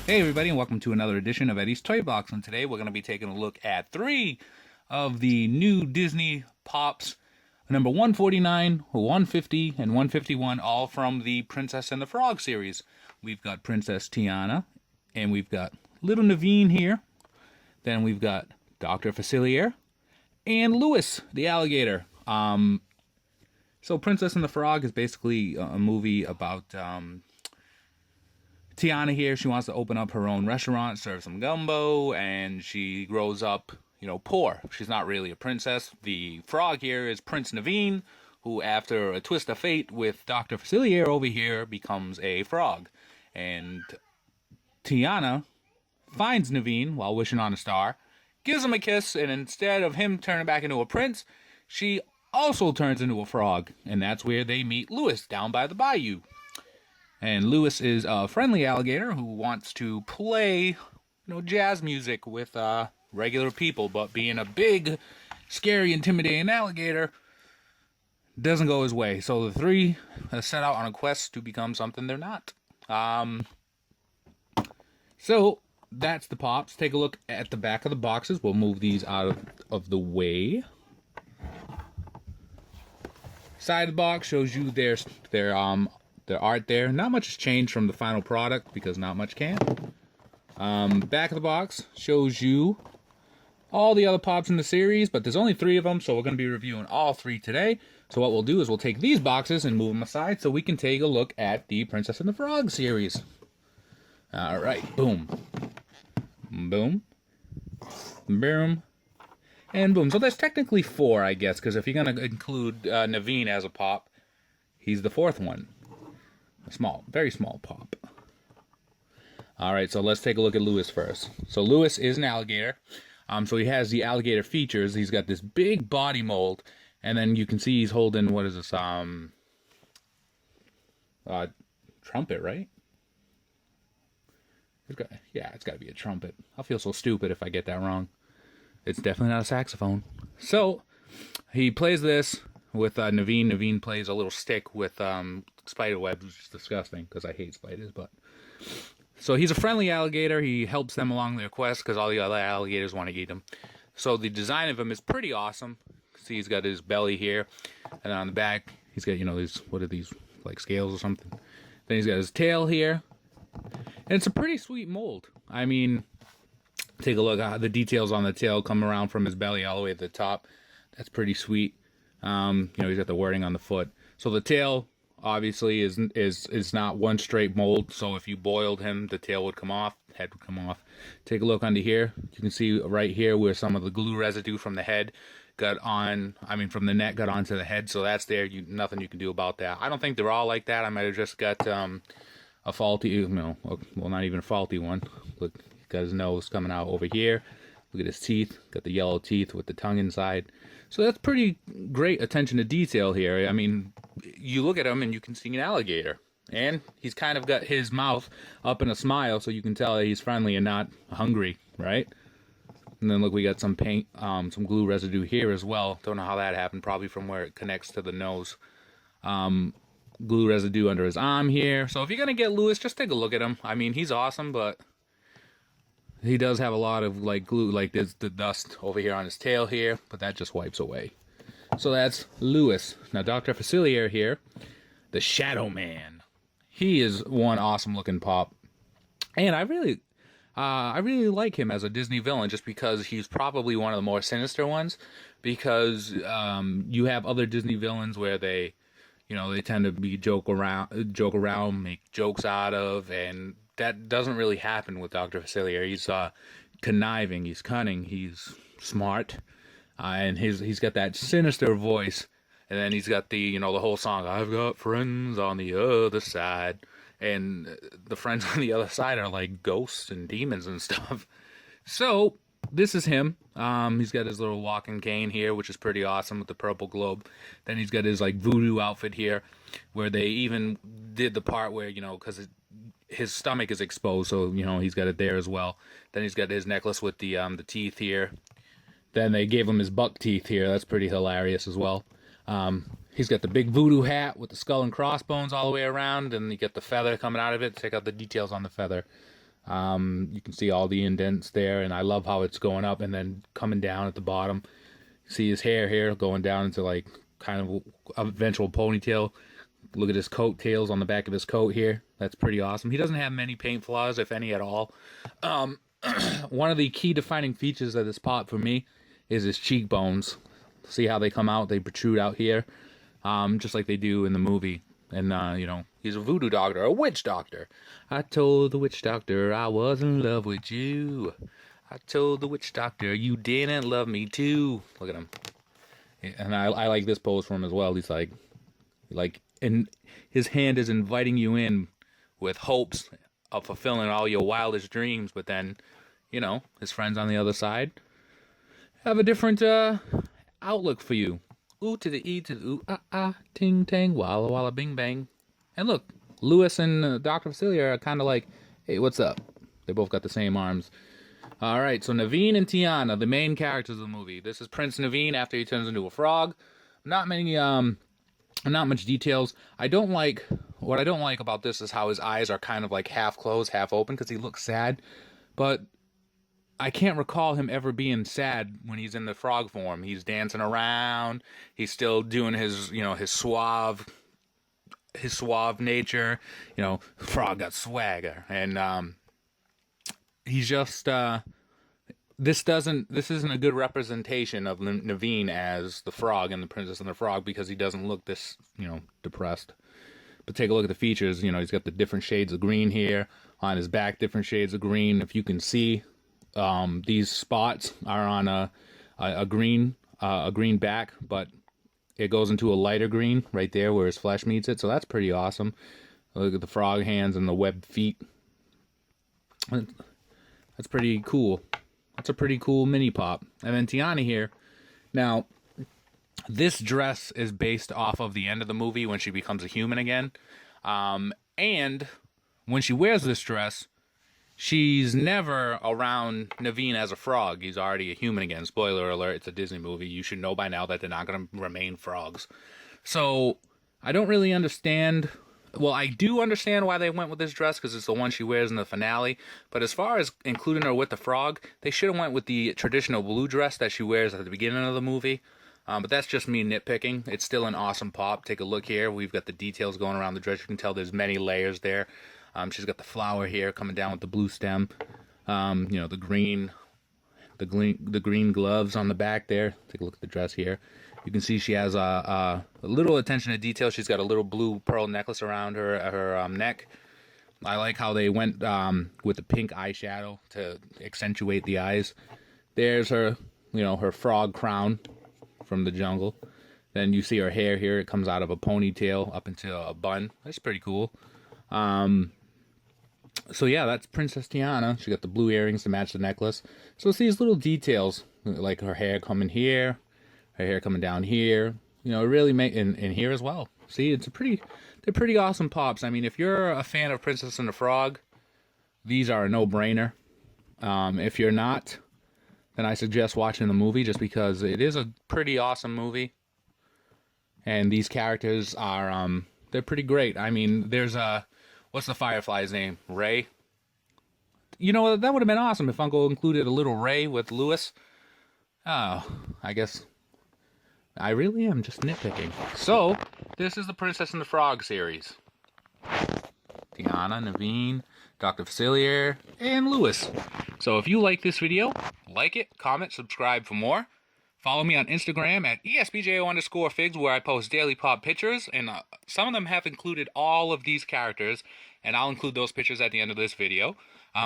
Hey everybody, and welcome to another edition of Eddie's Toy Box. And today we're going to be taking a look at 3 of the new Disney Pops, number 149, 150, and 151, all from the Princess and the Frog series. We've got Princess Tiana, and we've got little Naveen here. Then we've got Dr. Facilier, and Louis, the alligator. So Princess and the Frog is basically a movie about Tiana here. She wants to open up her own restaurant, serve some gumbo, and she grows up, poor. She's not really a princess. The frog here is Prince Naveen, who, after a twist of fate with Dr. Facilier over here, becomes a frog. And Tiana finds Naveen while wishing on a star, gives him a kiss, and instead of him turning back into a prince, she also turns into a frog. And that's where they meet Louis down by the bayou. And Louis is a friendly alligator who wants to play, jazz music with regular people, but being a big, scary, intimidating alligator doesn't go his way. So the 3 set out on a quest to become something they're not. So that's the Pops. Take a look at the back of the boxes. We'll move these out of the way. Side of the box shows you their art there. Not much has changed from the final product because not much can. Back of the box shows you all the other Pops in the series, but there's only 3 of them, so we're going to be reviewing all 3 today. So what we'll do is we'll take these boxes and move them aside so we can take a look at the Princess and the Frog series. Alright, boom. Boom. Boom. And boom. So there's technically 4, I guess, because if you're going to include Naveen as a Pop, he's the 4th one. A small, very small Pop. Alright, so let's take a look at Louis first. So Louis is an alligator. So he has the alligator features. He's got this big body mold. And then you can see he's holding, what is this? Trumpet, right? It's got to be a trumpet. I'll feel so stupid if I get that wrong. It's definitely not a saxophone. So he plays this with Naveen. Naveen plays a little stick with spider webs, which is disgusting because I hate spiders. But so he's a friendly alligator. He helps them along their quest because all the other alligators want to eat him. So the design of him is pretty awesome. See, he's got his belly here, and on the back he's got these, what are these, like scales or something. Then he's got his tail here, and it's a pretty sweet mold. I mean, take a look at the details on the tail come around from his belly all the way to the top. That's pretty sweet. He's got the wording on the foot. So the tail obviously is not one straight mold. So if you boiled him, the tail would come off, head would come off. Take a look under here. You can see right here where some of the glue residue from the head got on. From the neck got onto the head. So that's there. Nothing you can do about that. I don't think they're all like that. I might have just got a faulty, well, not even a faulty one. Look, he's got his nose coming out over here. Look at his teeth. Got the yellow teeth with the tongue inside. So that's pretty great attention to detail here. I mean, you look at him and you can see an alligator. And he's kind of got his mouth up in a smile, so you can tell that he's friendly and not hungry, right? And then look, we got some paint, some glue residue here as well. Don't know how that happened, probably from where it connects to the nose. Glue residue under his arm here. So if you're going to get Louis, just take a look at him. I mean, he's awesome, but he does have a lot of glue, like there's the dust over here on his tail here, but that just wipes away. So that's Louis. Now Dr. Facilier here, the Shadow Man. He is one awesome looking Pop, and I really like him as a Disney villain, just because he's probably one of the more sinister ones. Because you have other Disney villains where they tend to be joke around, make jokes out of, and that doesn't really happen with Dr. Facilier. He's conniving, he's cunning, he's smart, and he's got that sinister voice. And then he's got the whole song, I've got friends on the other side. And the friends on the other side are like ghosts and demons and stuff. So this is him. He's got his little walking cane here, which is pretty awesome with the purple globe. Then he's got his voodoo outfit here, where they even did the part where, because his stomach is exposed, so he's got it there as well. Then he's got his necklace with the teeth here. Then they gave him his buck teeth here. That's pretty hilarious as well. He's got the big voodoo hat with the skull and crossbones all the way around, and you get the feather coming out of it. Check out the details on the feather. You can see all the indents there, and I love how it's going up and then coming down at the bottom. See his hair here going down into like kind of eventual ponytail. Look at his coat tails on the back of his coat here. That's pretty awesome. He doesn't have many paint flaws, if any at all. One of the key defining features of this pop for me is his cheekbones. See how they come out? They protrude out here, just like they do in the movie. And, you know, he's a voodoo doctor, a witch doctor. I told the witch doctor I was in love with you. I told the witch doctor you didn't love me too. Look at him. And I like this pose for him as well. He's like, and his hand is inviting you in with hopes of fulfilling all your wildest dreams. But then, you know, his friends on the other side have a different outlook for you. Ooh to the E to the ooh, ah, ah, ting, tang, walla, walla, bing, bang. And look, Lewis and Dr. Facilier are kind of like, hey, what's up? They both got the same arms. All right, so Naveen and Tiana, the main characters of the movie. This is Prince Naveen after he turns into a frog. Not much details. What I don't like about this is how his eyes are kind of like half closed, half open, because he looks sad. But I can't recall him ever being sad when he's in the frog form. He's dancing around. He's still doing his, you know, his suave nature. You know, frog got swagger, and he's just this isn't a good representation of Naveen as the frog and the Princess and the Frog, because he doesn't look this, you know, depressed. But take a look at the features. You know, he's got the different shades of green here on his back, different shades of green. If you can see, these spots are on a green back, but it goes into a lighter green right there where his flesh meets it. So that's pretty awesome. Look at the frog hands and the webbed feet. That's pretty cool. That's a pretty cool mini pop. And then Tiana here. Now, this dress is based off of the end of the movie when she becomes a human again. And when she wears this dress, she's never around Naveen as a frog. He's already a human again. Spoiler alert, it's a Disney movie. You should know by now that they're not going to remain frogs. So, I don't really understand. Well, I do understand why they went with this dress, because it's the one she wears in the finale. But as far as including her with the frog, they should have went with the traditional blue dress that she wears at the beginning of the movie. But that's just me nitpicking. It's still an awesome pop. Take a look here. We've got the details going around the dress. You can tell there's many layers there. She's got the flower here coming down with the blue stem. You know, the green gloves on the back there. Take a look at the dress here. You can see she has a little attention to detail. She's got a little blue pearl necklace around her neck. I like how they went with the pink eyeshadow to accentuate the eyes. There's her, you know, her frog crown from the jungle. Then you see her hair here. It comes out of a ponytail up into a bun. That's pretty cool. So yeah, that's Princess Tiana. She got the blue earrings to match the necklace. So it's these little details, like her hair coming here, her hair coming down here. You know, really make in here as well. See, they're pretty awesome pops. I mean, if you're a fan of Princess and the Frog, these are a no-brainer. If you're not, then I suggest watching the movie, just because it is a pretty awesome movie. And these characters are, they're pretty great. I mean, there's what's the Firefly's name? Ray? You know, that would have been awesome if Funko included a little Ray with Lewis. Oh, I guess I really am just nitpicking. So, this is the Princess and the Frog series. Tiana, Naveen, Dr. Facilier, and Lewis. So if you like this video, like it, comment, subscribe for more. Follow me on Instagram at ESBJO_figs, where I post daily pop pictures, and some of them have included all of these characters, and I'll include those pictures at the end of this video.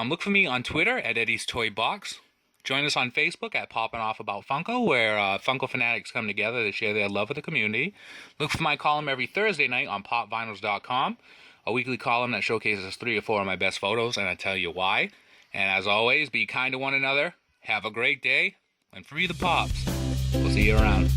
Look for me on Twitter at Eddie's Toy Box. Join us on Facebook at Poppin' Off About Funko, where Funko fanatics come together to share their love with the community. Look for my column every Thursday night on popvinyls.com, a weekly column that showcases 3 or 4 of my best photos, and I tell you why. And as always, be kind to one another, have a great day, and free the pops. We'll see you around.